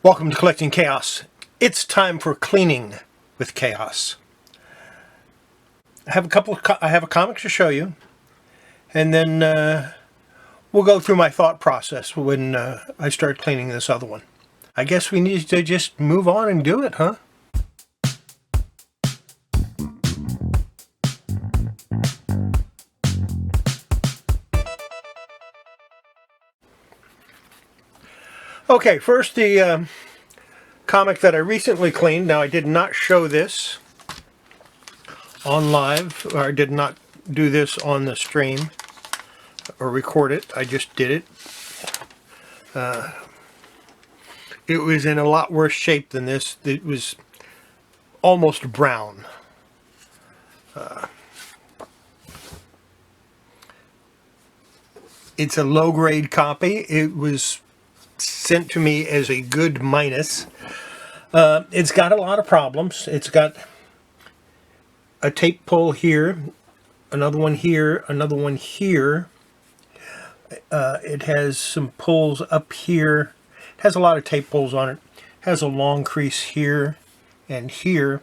Welcome to Collecting Chaos. It's time for cleaning with Chaos. I have a comic to show you, and then we'll go through my thought process when I start cleaning this other one. I guess we need to just move on and do it, huh? Okay, first the comic that I recently cleaned. Now, I did not show this on live, or I did not do this on the stream or record it. I just did it. It was in a lot worse shape than this. It was almost brown. It's a low-grade copy. It was sent to me as a good minus. It's got a lot of problems. It's got a tape pull here, another one here, another one here. It has some pulls up here. It has a lot of tape pulls on it. It has a long crease here and here.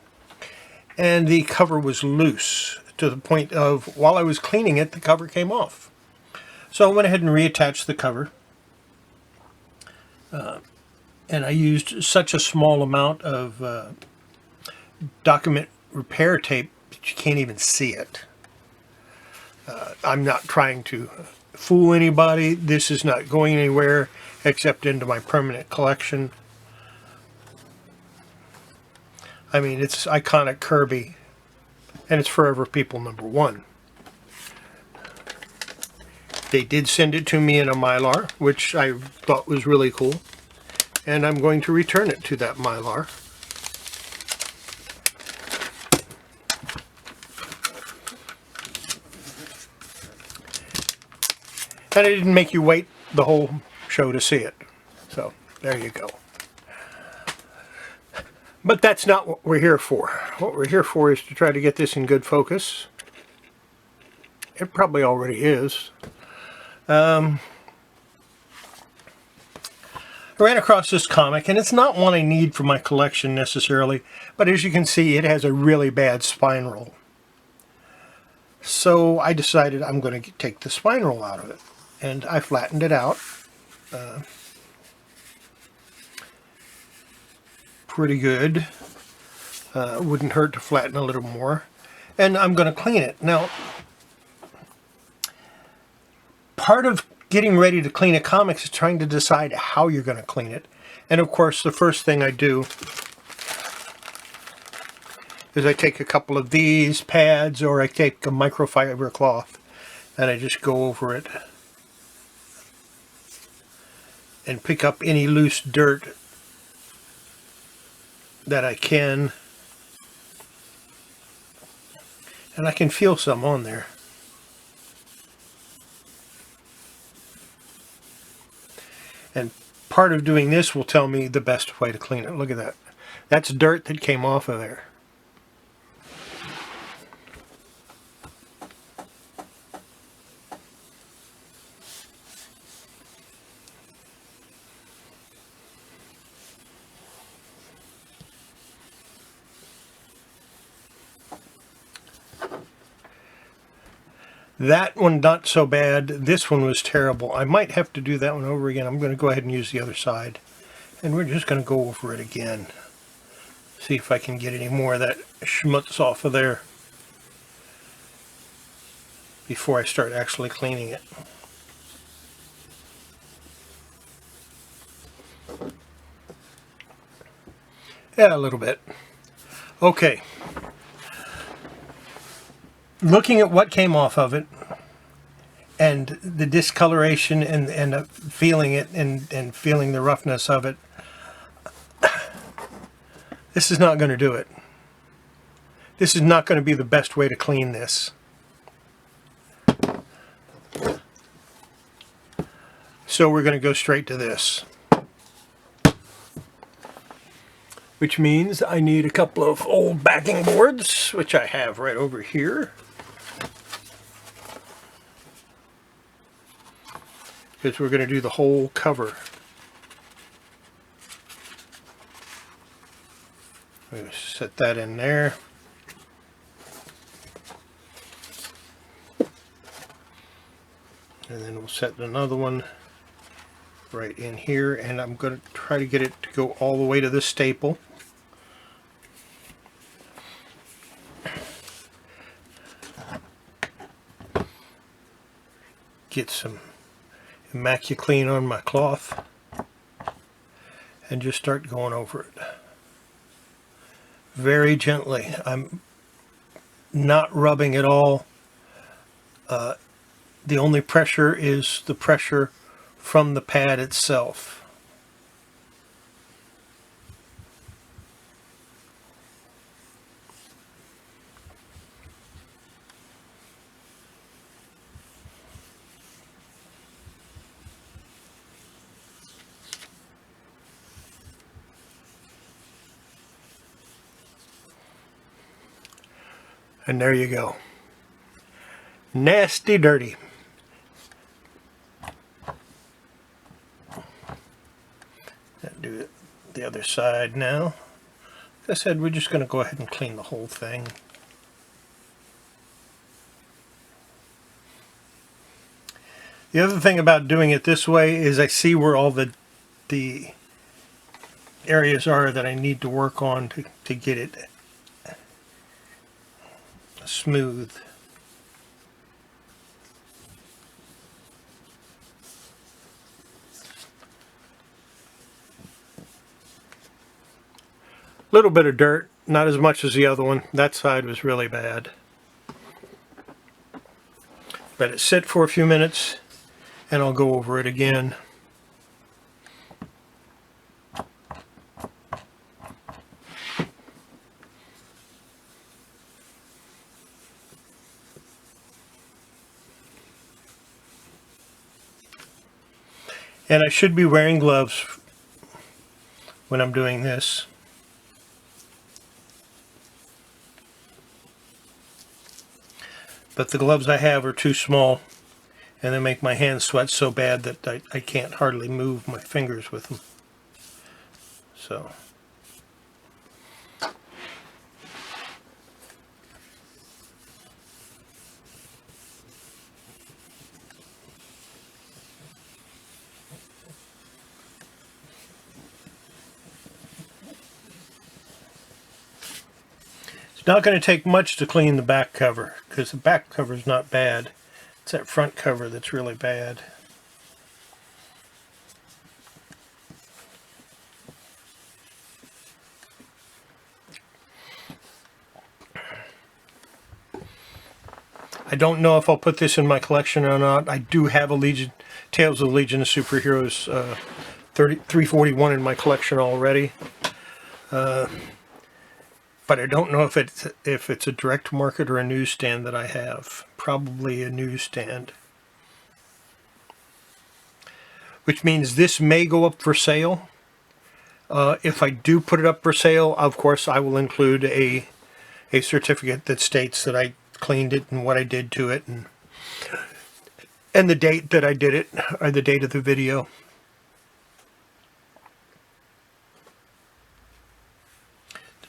And the cover was loose to the point of, while I was cleaning it, the cover came off. So I went ahead and reattached the cover. And I used such a small amount of document repair tape that you can't even see it. I'm not trying to fool anybody. This is not going anywhere except into my permanent collection. I mean, it's iconic Kirby, and it's Forever People #1. They did send it to me in a Mylar, which I thought was really cool. And I'm going to return it to that Mylar. And I didn't make you wait the whole show to see it. So, there you go. But that's not what we're here for. What we're here for is to try to get this in good focus. It probably already is. I ran across this comic, and it's not one I need for my collection necessarily, but as you can see, it has a really bad spine roll. So I decided I'm going to take the spine roll out of it, and I flattened it out. Pretty good. Wouldn't hurt to flatten a little more. And I'm going to clean it. Now, part of getting ready to clean a comic is trying to decide how you're going to clean it. And of course, the first thing I do is I take a couple of these pads, or I take a microfiber cloth, and I just go over it and pick up any loose dirt that I can. And I can feel some on there. And part of doing this will tell me the best way to clean it. Look at that. That's dirt that came off of there. That one not so bad. This one was terrible. I might have to do that one over again. I'm going to go ahead and use the other side. And we're just going to go over it again. See if I can get any more of that schmutz off of there before I start actually cleaning it. Yeah, a little bit. Okay. Looking at what came off of it, and the discoloration, and feeling it, and feeling the roughness of it, this is not going to do it. This is not going to be the best way to clean this. So we're going to go straight to this. Which means I need a couple of old backing boards, which I have right over here. Because we're going to do the whole cover. We set that in there. And then we'll set another one right in here, and I'm going to try to get it to go all the way to this staple. Get some Immaculate on my cloth and just start going over it very gently. I'm not rubbing at all. The only pressure is the pressure from the pad itself. And there you go. Nasty dirty. Do it the other side now. Like I said, we're just going to go ahead and clean the whole thing. The other thing about doing it this way is I see where all the areas are that I need to work on to get it smooth. Little bit of dirt, not as much as the other one. That side was really bad. Let it sit for a few minutes and I'll go over it again. And I should be wearing gloves when I'm doing this. But the gloves I have are too small, and they make my hands sweat so bad that I can't hardly move my fingers with them. So. It's not going to take much to clean the back cover, because the back cover is not bad. It's that front cover that's really bad. I don't know if I'll put this in my collection or not. I do have a Tales of the Legion of Superheroes 341 in my collection already. But I don't know if it's a direct market or a newsstand that I have. Probably a newsstand. Which means this may go up for sale. If I do put it up for sale, of course I will include a certificate that states that I cleaned it and what I did to it and the date that I did it, or the date of the video.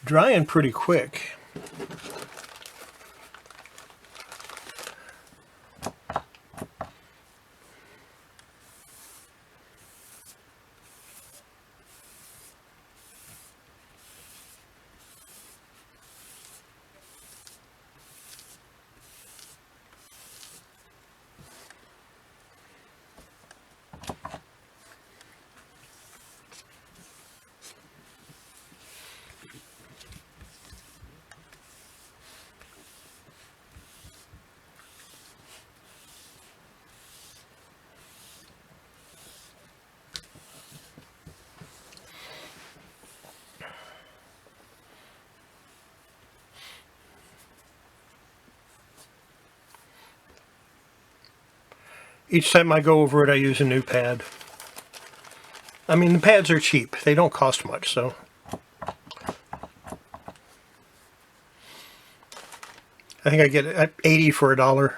Drying pretty quick. Each time I go over it, I use a new pad. I mean, the pads are cheap. They don't cost much, so. I think I get it at 80 for $1.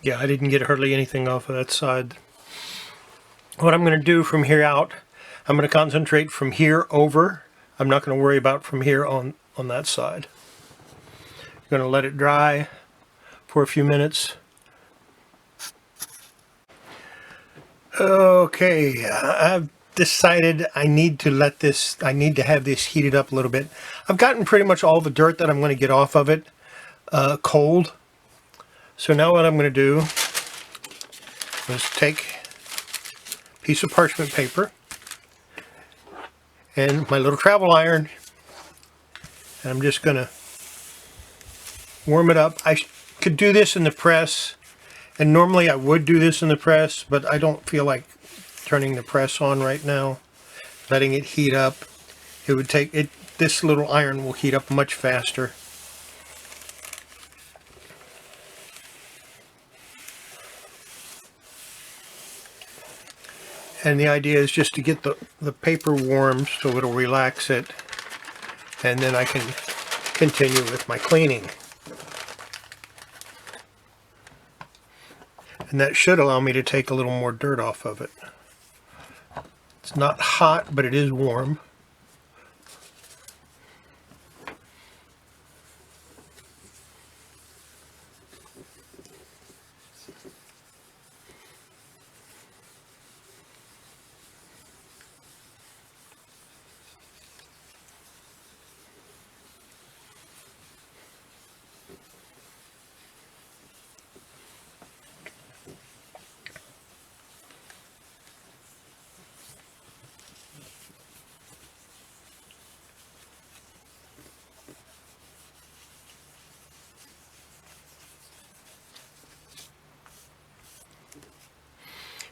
Yeah, I didn't get hardly anything off of that side. What I'm going to do from here out, I'm going to concentrate from here over. I'm not going to worry about from here on that side. I'm going to let it dry for a few minutes. Okay, I've decided I need to have this heated up a little bit. I've gotten pretty much all the dirt that I'm going to get off of it cold. So now what I'm going to do is take a piece of parchment paper and my little travel iron, and I'm just going to warm it up. I could do this in the press, and normally I would do this in the press, but I don't feel like turning the press on right now, letting it heat up. It would take it. This little iron will heat up much faster. And the idea is just to get the paper warm so it'll relax it, and then I can continue with my cleaning. And that should allow me to take a little more dirt off of it. It's not hot, but it is warm.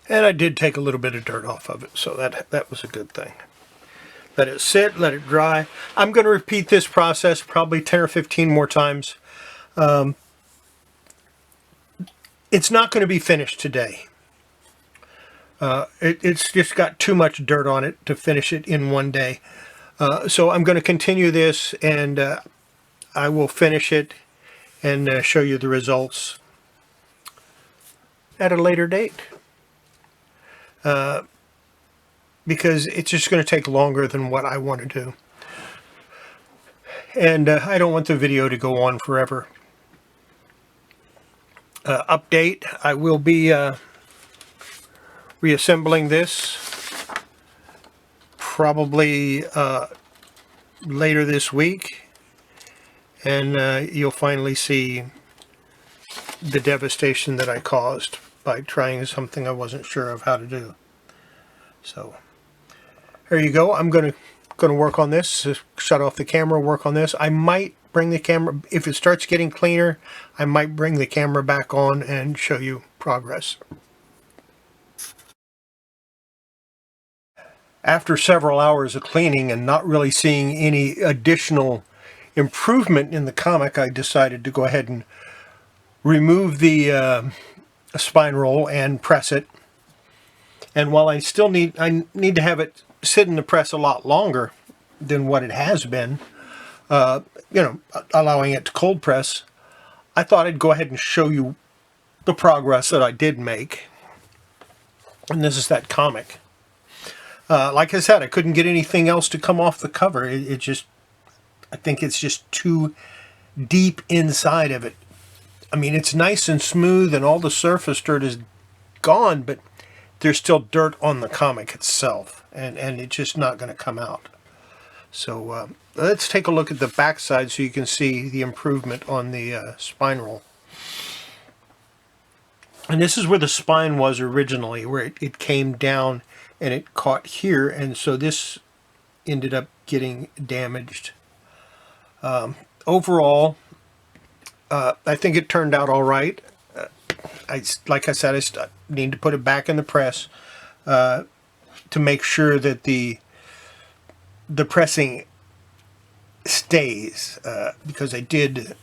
And I did take a little bit of dirt off of it, so that was a good thing. Let it sit, let it dry. I'm going to repeat this process probably 10 or 15 more times. It's not going to be finished today. It's just got too much dirt on it to finish it in one day. So I'm going to continue this, and I will finish it and show you the results at a later date. Because it's just going to take longer than what I want to do. And I don't want the video to go on forever. Update, I will be reassembling this probably later this week. And you'll finally see the devastation that I caused by trying something I wasn't sure of how to do. So there you go. I'm going to work on this. Just shut off the camera, work on this. I might bring the camera, if it starts getting cleaner, I might bring the camera back on and show you progress. After several hours of cleaning and not really seeing any additional improvement in the comic, I decided to go ahead and remove the spine roll and press it. And while I still need to have it sit in the press a lot longer than what it has been, allowing it to cold press, I thought I'd go ahead and show you the progress that I did make. And this is that comic. Like I said, I couldn't get anything else to come off the cover. I think it's just too deep inside of it. I mean, it's nice and smooth and all the surface dirt is gone, but there's still dirt on the comic itself, and it's just not going to come out. So let's take a look at the back side so you can see the improvement on the spine roll. And this is where the spine was originally, where it came down and it caught here, and so this ended up getting damaged. Overall, I think it turned out all right. Like I said, I need to put it back in the press to make sure that the pressing stays, because it did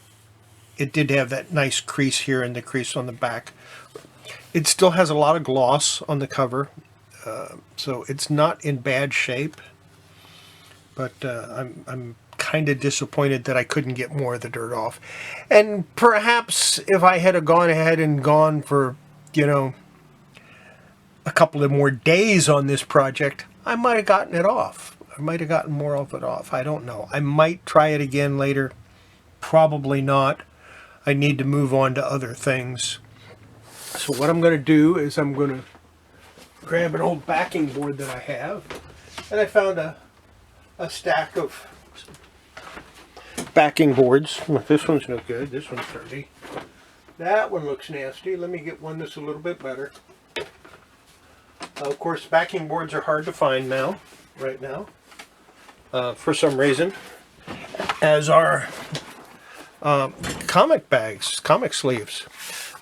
have that nice crease here and the crease on the back. It still has a lot of gloss on the cover, so it's not in bad shape. But I'm kind of disappointed that I couldn't get more of the dirt off. And perhaps if I had gone ahead and gone for, you know, a couple of more days on this project, I might have gotten it off. I might have gotten more of it off. I don't know. I might try it again later. Probably not. I need to move on to other things. So what I'm going to do is I'm going to grab an old backing board that I have. And I found a stack of backing boards. This one's no good. This one's dirty. That one looks nasty. Let me get one that's a little bit better. Of course, backing boards are hard to find now, right now, for some reason, as are comic bags, comic sleeves.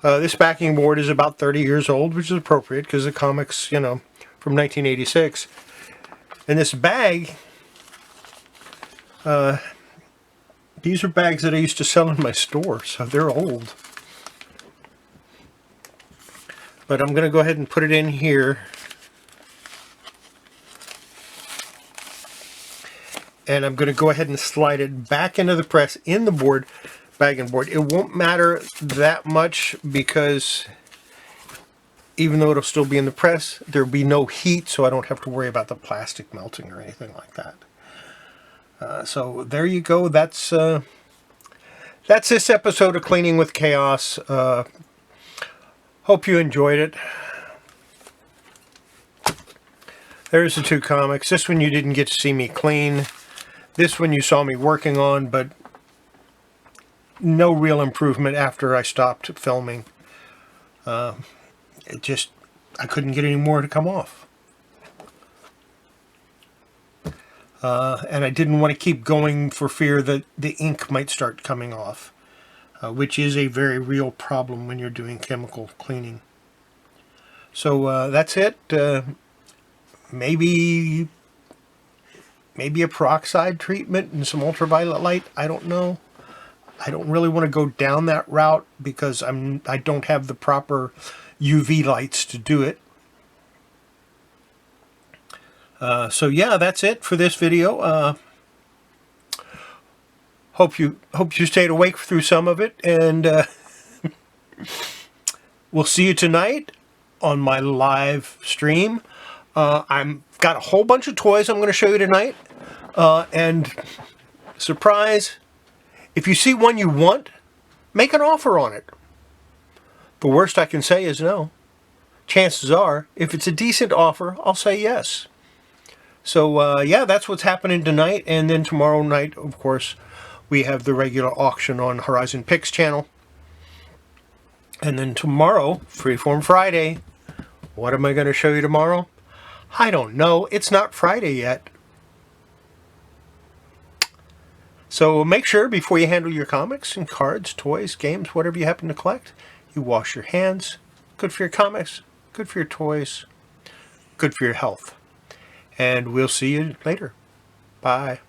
This backing board is about 30 years old, which is appropriate because the comics, you know, from 1986. And this bag, these are bags that I used to sell in my store, so they're old. But I'm going to go ahead and put it in here. And I'm going to go ahead and slide it back into the press in the board, bagging board. It won't matter that much because even though it'll still be in the press, there'll be no heat, so I don't have to worry about the plastic melting or anything like that. So there you go. That's this episode of Cleaning with Chaos. Hope you enjoyed it. There's the two comics. This one you didn't get to see me clean. This one you saw me working on, but no real improvement after I stopped filming. I couldn't get any more to come off. And I didn't want to keep going for fear that the ink might start coming off, which is a very real problem when you're doing chemical cleaning. So that's it. Maybe a peroxide treatment and some ultraviolet light. I don't know. I don't really want to go down that route because I don't have the proper UV lights to do it. So yeah, that's it for this video. Hope you stayed awake through some of it, and we'll see you tonight on my live stream. I'm got a whole bunch of toys I'm going to show you tonight, and surprise, if you see one you want, make an offer on it. The worst I can say is no. Chances are, if it's a decent offer, I'll say yes. So yeah, that's what's happening tonight, and then tomorrow night, of course, we have the regular auction on Horizon Pix channel. And then tomorrow, Freeform Friday. What am I going to show you tomorrow? I don't know. It's not Friday yet. So make sure before you handle your comics and cards, toys, games, whatever you happen to collect, you wash your hands. Good for your comics, good for your toys, good for your health. And we'll see you later. Bye.